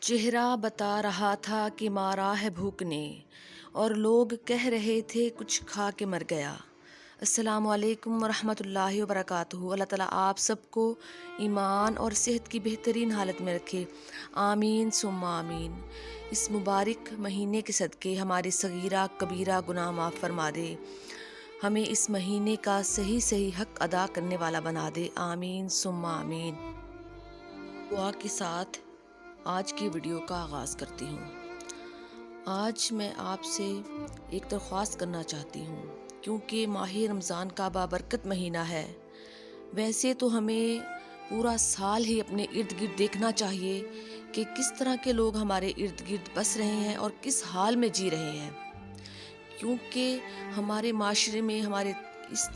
چہرہ بتا رہا تھا کہ مارا ہے بھوک نے، اور لوگ کہہ رہے تھے کچھ کھا کے مر گیا۔ السلام علیکم ورحمۃ اللہ وبرکاتہ۔ اللہ تعالیٰ آپ سب کو ایمان اور صحت کی بہترین حالت میں رکھے، آمین ثم آمین۔ اس مبارک مہینے کے صدقے ہماری صغیرہ کبیرہ گناہ معاف فرما دے، ہمیں اس مہینے کا صحیح حق ادا کرنے والا بنا دے، آمین ثم آمین۔ دعا کے ساتھ آج کی ویڈیو کا آغاز کرتی ہوں۔ آج میں آپ سے ایک درخواست کرنا چاہتی ہوں، کیونکہ ماہ رمضان کا بابرکت مہینہ ہے۔ ویسے تو ہمیں پورا سال ہی اپنے ارد گرد دیکھنا چاہیے کہ کس طرح کے لوگ ہمارے ارد گرد بس رہے ہیں اور کس حال میں جی رہے ہیں، کیونکہ ہمارے معاشرے میں ہمارے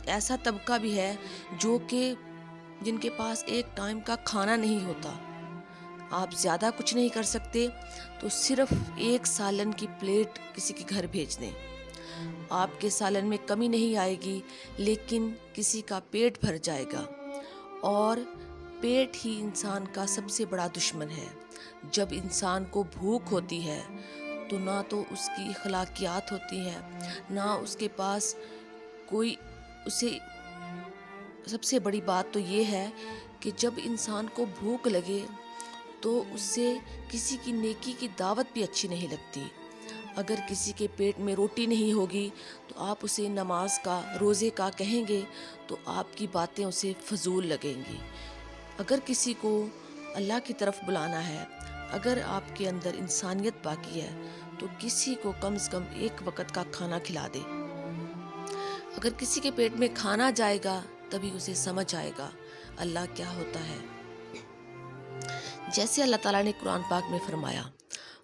ایسا طبقہ بھی ہے جو کہ جن کے پاس ایک ٹائم کا کھانا نہیں ہوتا۔ آپ زیادہ کچھ نہیں کر سکتے تو صرف ایک سالن کی پلیٹ کسی کے گھر بھیج دیں۔ آپ کے سالن میں کمی نہیں آئے گی، لیکن کسی کا پیٹ بھر جائے گا، اور پیٹ ہی انسان کا سب سے بڑا دشمن ہے۔ جب انسان کو بھوک ہوتی ہے تو نہ تو اس کی اخلاقیات ہوتی ہیں، نہ اس کے پاس کوئی اسے سب سے بڑی بات تو یہ ہے کہ جب انسان کو بھوک لگے تو اس سے کسی کی نیکی کی دعوت بھی اچھی نہیں لگتی۔ اگر کسی کے پیٹ میں روٹی نہیں ہوگی تو آپ اسے نماز کا، روزے کا کہیں گے تو آپ کی باتیں اسے فضول لگیں گی۔ اگر کسی کو اللہ کی طرف بلانا ہے، اگر آپ کے اندر انسانیت باقی ہے تو کسی کو کم از کم ایک وقت کا کھانا کھلا دے۔ اگر کسی کے پیٹ میں کھانا جائے گا تبھی اسے سمجھ آئے گا اللہ کیا ہوتا ہے۔ جیسے اللہ تعالیٰ نے قرآن پاک میں فرمایا،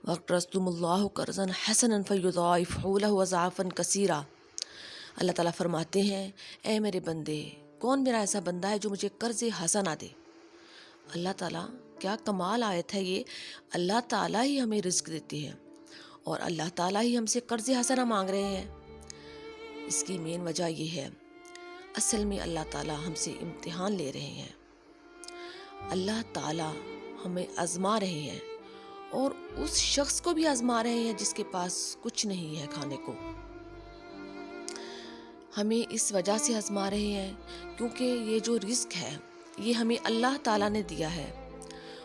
وَاقْرَضْتُمُ اللَّهَ قَرْضًا حَسَنًا فَيُضَاعِفَهُ لَهُ أَضْعَافًا كَثِيرًا۔ اللہ تعالیٰ فرماتے ہیں، اے میرے بندے، کون میرا ایسا بندہ ہے جو مجھے قرض حسنہ دے؟ اللہ تعالیٰ، کیا کمال آیت ہے یہ! اللہ تعالیٰ ہی ہمیں رزق دیتے ہیں اور اللہ تعالیٰ ہی ہم سے قرض حسنہ مانگ رہے ہیں۔ اس کی مین وجہ یہ ہے، اصل میں اللہ تعالیٰ ہم سے امتحان لے رہے ہیں۔ اللہ تعالیٰ ہمیں آزما رہے ہیں، اور اس شخص کو بھی آزما رہے ہیں جس کے پاس کچھ نہیں ہے کھانے کو۔ ہمیں اس وجہ سے آزما رہے ہیں کیونکہ یہ جو رزق ہے یہ ہمیں اللہ تعالیٰ نے دیا ہے،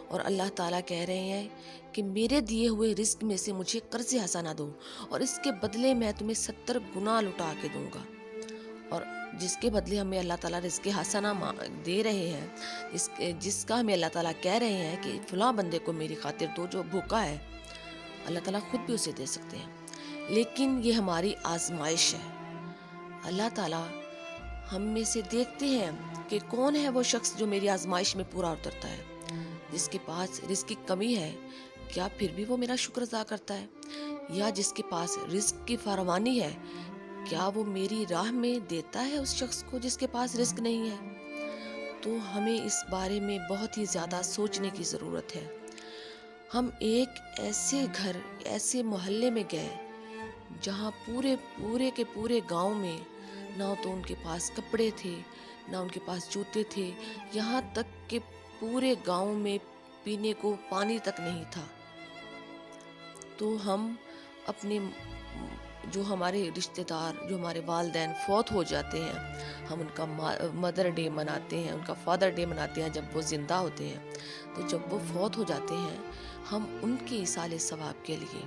اور اللہ تعالیٰ کہہ رہے ہیں کہ میرے دیے ہوئے رزق میں سے مجھے قرض حسنہ دو، اور اس کے بدلے میں تمہیں 70 گنا لوٹا کے دوں گا۔ اور جس کے بدلے ہمیں اللہ تعالیٰ رزق حسنہ دے رہے ہیں، جس کا ہمیں اللہ تعالیٰ کہہ رہے ہیں کہ فلاں بندے کو میری خاطر دو جو بھوکا ہے، اللہ تعالیٰ خود بھی اسے دے سکتے ہیں، لیکن یہ ہماری آزمائش ہے۔ اللہ تعالیٰ ہم میں سے دیکھتے ہیں کہ کون ہے وہ شخص جو میری آزمائش میں پورا اترتا ہے۔ جس کے پاس رزق کی کمی ہے، کیا پھر بھی وہ میرا شکر ادا کرتا ہے؟ یا جس کے پاس رزق کی فراوانی ہے، کیا وہ میری راہ میں دیتا ہے اس شخص کو جس کے پاس رزق نہیں ہے؟ تو ہمیں اس بارے میں بہت ہی زیادہ سوچنے کی ضرورت ہے۔ ہم ایک ایسے گھر، ایسے محلے میں گئے جہاں پورے کے پورے گاؤں میں نہ تو ان کے پاس کپڑے تھے، نہ ان کے پاس جوتے تھے، یہاں تک کہ پورے گاؤں میں پینے کو پانی تک نہیں تھا۔ تو ہم اپنے جو ہمارے رشتہ دار، جو ہمارے والدین فوت ہو جاتے ہیں، ہم ان کا مدر ڈے مناتے ہیں، ان کا فادر ڈے مناتے ہیں جب وہ زندہ ہوتے ہیں۔ تو جب وہ فوت ہو جاتے ہیں، ہم ان کے ایصال ثواب کے لیے،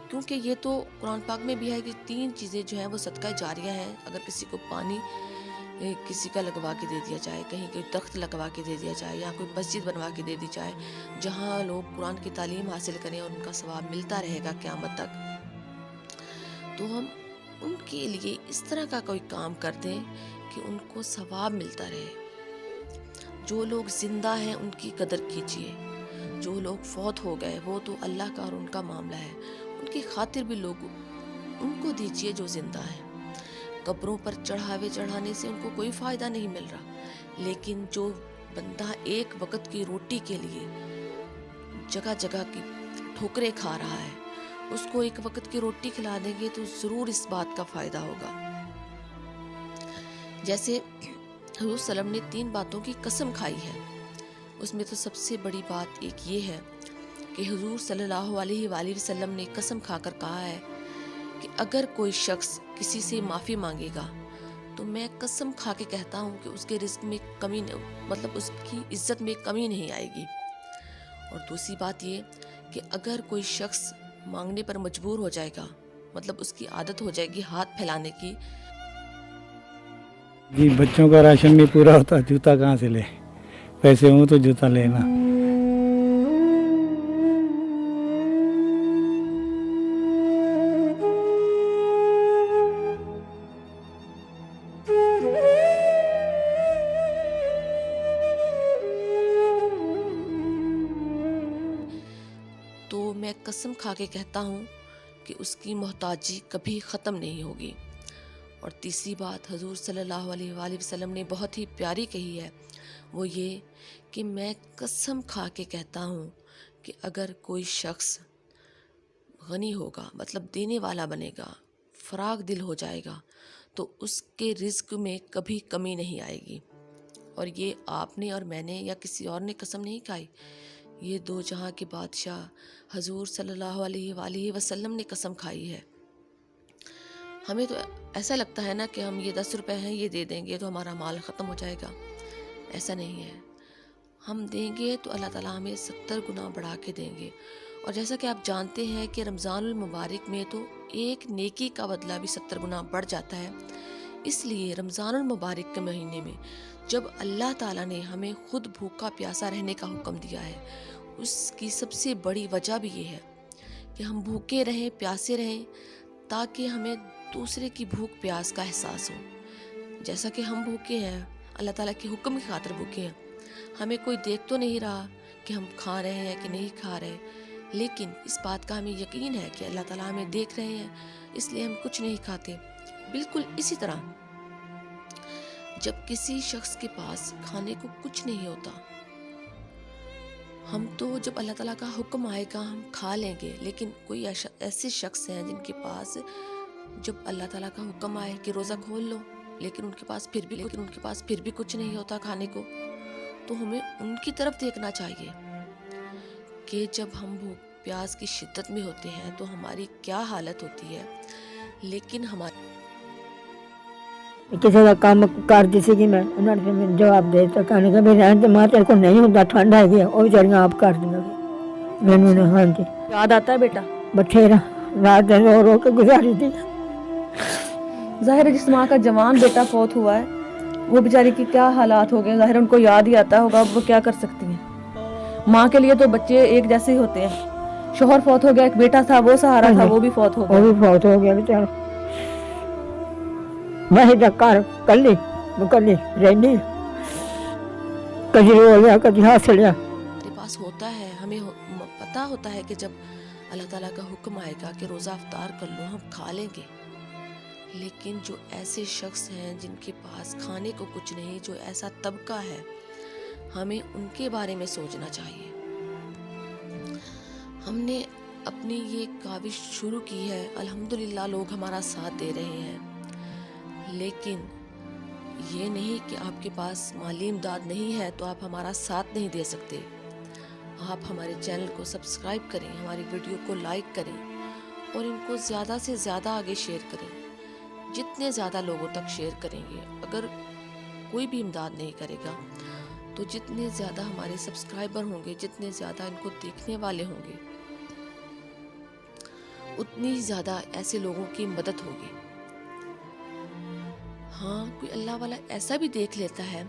کیونکہ یہ تو قرآن پاک میں بھی ہے کہ 3 چیزیں جو ہیں وہ صدقہ جاریہ ہیں۔ اگر کسی کو پانی کسی کا لگوا کے دے دیا جائے، کہیں کوئی درخت لگوا کے دے دیا جائے، یا کوئی مسجد بنوا کے دے دی جائے جہاں لوگ قرآن کی تعلیم حاصل کریں اور ان کا ثواب ملتا رہے گا قیامت تک، تو ہم ان کے لیے اس طرح کا کوئی کام کر دیں کہ ان کو ثواب ملتا رہے۔ جو لوگ زندہ ہیں ان کی قدر کیجیے، جو لوگ فوت ہو گئے وہ تو اللہ کا اور ان کا معاملہ ہے، ان کی خاطر بھی لوگ ان کو دیجیے جو زندہ ہیں۔ قبروں پر چڑھاوے چڑھانے سے ان کو کوئی فائدہ نہیں مل رہا، لیکن جو بندہ ایک وقت کی روٹی کے لیے جگہ جگہ کی ٹھوکریں کھا رہا ہے، اس کو ایک وقت کی روٹی کھلا دیں گے تو ضرور اس بات کا فائدہ ہوگا۔ جیسے حضور صلی اللہ علیہ وسلم نے 3 باتوں کی قسم کھائی ہے، اس میں تو سب سے بڑی بات ایک یہ ہے کہ حضور صلی اللہ علیہ وآلہ وسلم نے قسم کھا کر کہا ہے کہ اگر کوئی شخص کسی سے معافی مانگے گا تو میں قسم کھا کے کہتا ہوں کہ اس کے رزق میں کمی مطلب اس کی عزت میں کمی نہیں آئے گی۔ اور دوسری بات یہ کہ اگر کوئی شخص مانگنے پر مجبور ہو جائے گا، مطلب اس کی عادت ہو جائے گی ہاتھ پھیلانے کی۔ جی بچوں کا راشن نہیں پورا ہوتا، جوتا کہاں سے لے؟ پیسے ہوں تو جوتا لینا۔ تو میں قسم کھا کے کہتا ہوں کہ اس کی محتاجی کبھی ختم نہیں ہوگی۔ اور تیسری بات حضور صلی اللہ علیہ وآلہ وسلم نے بہت ہی پیاری کہی ہے، وہ یہ کہ میں قسم کھا کے کہتا ہوں کہ اگر کوئی شخص غنی ہوگا، مطلب دینے والا بنے گا، فراغ دل ہو جائے گا، تو اس کے رزق میں کبھی کمی نہیں آئے گی۔ اور یہ آپ نے اور میں نے یا کسی اور نے قسم نہیں کھائی، یہ دو جہاں کے بادشاہ حضور صلی اللہ علیہ وآلہ وسلم نے قسم کھائی ہے۔ ہمیں تو ایسا لگتا ہے نا کہ ہم یہ 10 روپے ہیں یہ دے دیں گے تو ہمارا مال ختم ہو جائے گا، ایسا نہیں ہے۔ ہم دیں گے تو اللہ تعالیٰ ہمیں 70 گنا بڑھا کے دیں گے۔ اور جیسا کہ آپ جانتے ہیں کہ رمضان المبارک میں تو ایک نیکی کا بدلہ بھی 70 گنا بڑھ جاتا ہے۔ اس لیے رمضان المبارک کے مہینے میں جب اللہ تعالیٰ نے ہمیں خود بھوکا پیاسا رہنے کا حکم دیا ہے، اس کی سب سے بڑی وجہ بھی یہ ہے کہ ہم بھوکے رہیں، پیاسے رہیں، تاکہ ہمیں دوسرے کی بھوک پیاس کا احساس ہو۔ جیسا کہ ہم بھوکے ہیں، اللہ تعالیٰ کے حکم کی خاطر بھوکے ہیں، ہمیں کوئی دیکھ تو نہیں رہا کہ ہم کھا رہے ہیں کہ نہیں کھا رہے، لیکن اس بات کا ہمیں یقین ہے کہ اللہ تعالیٰ ہمیں دیکھ رہے ہیں، اس لیے ہم کچھ نہیں کھاتے۔ بالکل اسی طرح جب کسی شخص کے پاس کھانے کو کچھ نہیں ہوتا، ہم تو جب اللہ تعالیٰ کا حکم آئے گا ہم کھا لیں گے، لیکن کوئی ایسے شخص ہیں جن کے پاس جب اللہ تعالیٰ کا حکم آئے کہ روزہ کھول لو، لیکن ان کے پاس پھر بھی کچھ نہیں ہوتا کھانے کو، تو ہمیں ان کی طرف دیکھنا چاہیے کہ جب ہم بھوک پیاس کی شدت میں ہوتے ہیں تو ہماری کیا حالت ہوتی ہے۔ لیکن ہماری کسی کا کام کرتی سی میں انہوں نے پھر جواب دے دیتا، کہنے کہ رہن تو ماں تیرے کو نہیں ہوتا، ٹھنڈ ہے گیا، وہ بیچاریاں آپ کر دیں گے۔ میں نے ہاں جی یاد آتا ہے بیٹا؟ بتھیرا رات دن رو رو کے گزاری تھی۔ ظاہر ہے جس ماں کا جوان بیٹا فوت ہوا ہے وہ بیچاری کی کیا حالات ہو گئے، ظاہر ان کو یاد ہی آتا ہوگا، وہ کیا کر سکتی ہیں۔ ماں کے لیے تو بچے ایک جیسے ہی ہوتے ہیں۔ شوہر فوت ہو گیا، ایک بیٹا تھا وہ سہارا تھا، وہ بھی فوت ہو وہ گیا۔ بھی فوت ہو گیا بیچارا۔ میں ہی گھر کلی رہنی، کدی رو لیا کدی ہنس لیا۔ ہمارے پاس ہوتا ہے، ہمیں پتہ ہوتا ہے کہ جب اللہ تعالیٰ کا حکم آئے گا کہ روزہ افطار کر لو ہم کھا لیں گے، لیکن جو ایسے شخص ہیں جن کے پاس کھانے کو کچھ نہیں، جو ایسا طبقہ ہے، ہمیں ان کے بارے میں سوچنا چاہیے۔ ہم نے اپنی یہ کاوش شروع کی ہے، الحمدللہ لوگ ہمارا ساتھ دے رہے ہیں، لیکن یہ نہیں کہ آپ کے پاس مالی امداد نہیں ہے تو آپ ہمارا ساتھ نہیں دے سکتے۔ آپ ہمارے چینل کو سبسکرائب کریں، ہماری ویڈیو کو لائک کریں اور ان کو زیادہ سے زیادہ آگے شیئر کریں۔ جتنے زیادہ لوگوں تک شیئر کریں گے، اگر کوئی بھی امداد نہیں کرے گا تو جتنے زیادہ ہمارے سبسکرائبر ہوں گے، جتنے زیادہ ان کو دیکھنے والے ہوں گے، اتنی زیادہ ایسے لوگوں کی مدد ہوگی۔ ہاں، کوئی اللہ والا ایسا بھی دیکھ لیتا ہے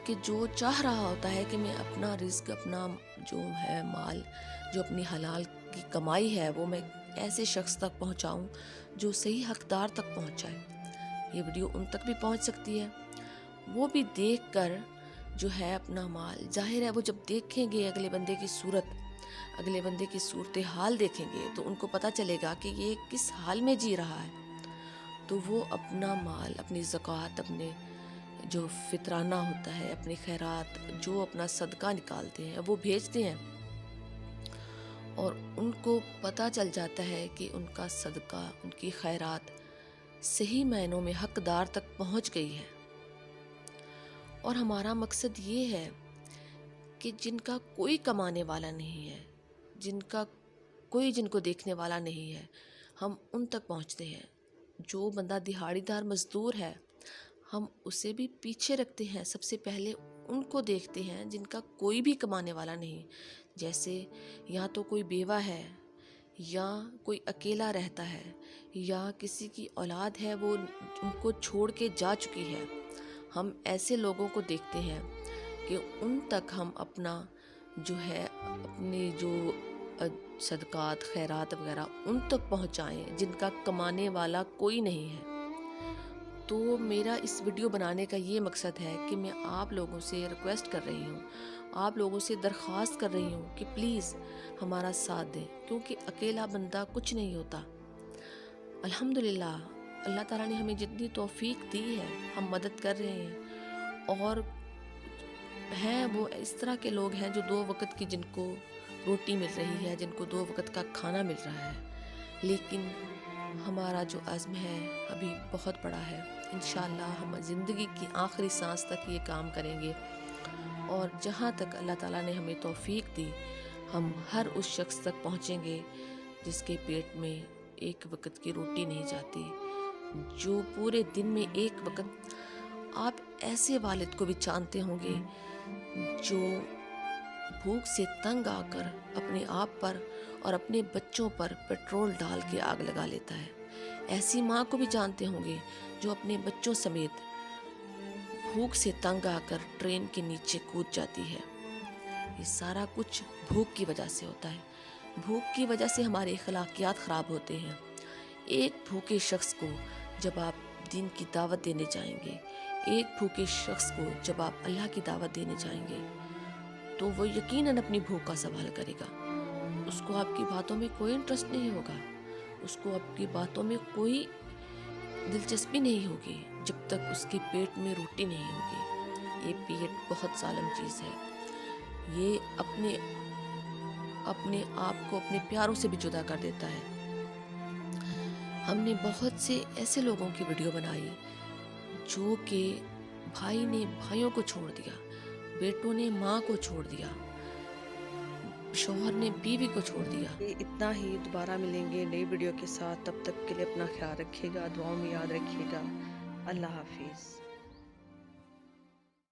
کہ جو چاہ رہا ہوتا ہے کہ میں اپنا رزق، اپنا جو ہے مال، جو اپنی حلال کی کمائی ہے وہ میں ایسے شخص تک پہنچاؤں جو صحیح حقدار تک پہنچائے۔ یہ ویڈیو ان تک بھی پہنچ سکتی ہے، وہ بھی دیکھ کر جو ہے اپنا مال، ظاہر ہے وہ جب دیکھیں گے اگلے بندے کی صورت، اگلے بندے کی صورتحال دیکھیں گے تو ان کو پتہ چلے گا کہ یہ کس حال میں جی رہا ہے، تو وہ اپنا مال، اپنی زکوٰۃ، اپنے جو فطرانہ ہوتا ہے، اپنے خیرات، جو اپنا صدقہ نکالتے ہیں وہ بھیجتے ہیں، اور ان کو پتہ چل جاتا ہے کہ ان کا صدقہ، ان کی خیرات صحیح معنوں میں حقدار تک پہنچ گئی ہے۔ اور ہمارا مقصد یہ ہے کہ جن کا کوئی کمانے والا نہیں ہے، جن کا کوئی جن کو دیکھنے والا نہیں ہے، ہم ان تک پہنچتے ہیں۔ جو بندہ دہاڑی دار مزدور ہے ہم اسے بھی پیچھے رکھتے ہیں، سب سے پہلے ان کو دیکھتے ہیں جن کا کوئی بھی کمانے والا نہیں، جیسے یا تو کوئی بیوہ ہے یا کوئی اکیلا رہتا ہے یا کسی کی اولاد ہے وہ ان کو چھوڑ کے جا چکی ہے۔ ہم ایسے لوگوں کو دیکھتے ہیں کہ ان تک ہم اپنا جو ہے اپنے جو صدقات خیرات وغیرہ ان تک پہنچائیں جن کا کمانے والا کوئی نہیں ہے۔ تو میرا اس ویڈیو بنانے کا یہ مقصد ہے کہ میں آپ لوگوں سے ریکویسٹ کر رہی ہوں، آپ لوگوں سے درخواست کر رہی ہوں کہ پلیز ہمارا ساتھ دیں، کیونکہ اکیلا بندہ کچھ نہیں ہوتا۔ الحمدللہ اللہ تعالیٰ نے ہمیں جتنی توفیق دی ہے ہم مدد کر رہے ہیں، اور ہیں وہ اس طرح کے لوگ ہیں جو 2 وقت کی جن کو روٹی مل رہی ہے، جن کو 2 وقت کا کھانا مل رہا ہے، لیکن ہمارا جو عزم ہے ابھی بہت بڑا ہے۔ انشاءاللہ ہم زندگی کی آخری سانس تک یہ کام کریں گے، اور جہاں تک اللہ تعالیٰ نے ہمیں توفیق دی ہم ہر اس شخص تک پہنچیں گے جس کے پیٹ میں 1 وقت کی روٹی نہیں جاتی، جو پورے دن میں 1 وقت۔ آپ ایسے والد کو بھی جانتے ہوں گے جو بھوک سے تنگ آ کر اپنے آپ پر اور اپنے بچوں پر پیٹرول ڈال کے آگ لگا لیتا ہے۔ ایسی ماں کو بھی جانتے ہوں گے جو اپنے بچوں سمیت بھوک سے تنگ آ کر ٹرین کے نیچے کود جاتی ہے۔ یہ سارا کچھ بھوک کی وجہ سے ہوتا ہے۔ بھوک کی وجہ سے ہمارے اخلاقیات خراب ہوتے ہیں۔ ایک بھوکے شخص کو جب آپ دین کی دعوت دینے جائیں گے، ایک بھوکے شخص کو جب آپ اللہ کی دعوت دینے جائیں گے، تو وہ یقیناً اپنی بھوک کا سوال کرے گا۔ اس کو آپ کی باتوں میں کوئی انٹرسٹ نہیں ہوگا، اس کو آپ کی باتوں میں کوئی دلچسپی نہیں ہوگی جب تک اس کے پیٹ میں روٹی نہیں ہوگی۔ یہ پیٹ بہت ظالم چیز ہے، یہ اپنے آپ کو اپنے پیاروں سے بھی جدا کر دیتا ہے۔ ہم نے بہت سے ایسے لوگوں کی ویڈیو بنائی جو کہ بھائی نے بھائیوں کو چھوڑ دیا، بیٹوں نے ماں کو چھوڑ دیا، شوہر نے بیوی کو چھوڑ دیا۔ اتنا ہی، دوبارہ ملیں گے نئی ویڈیو کے ساتھ، تب تک کے لیے اپنا خیال رکھیے گا، دعاؤں میں یاد رکھیے گا۔ اللہ حافظ۔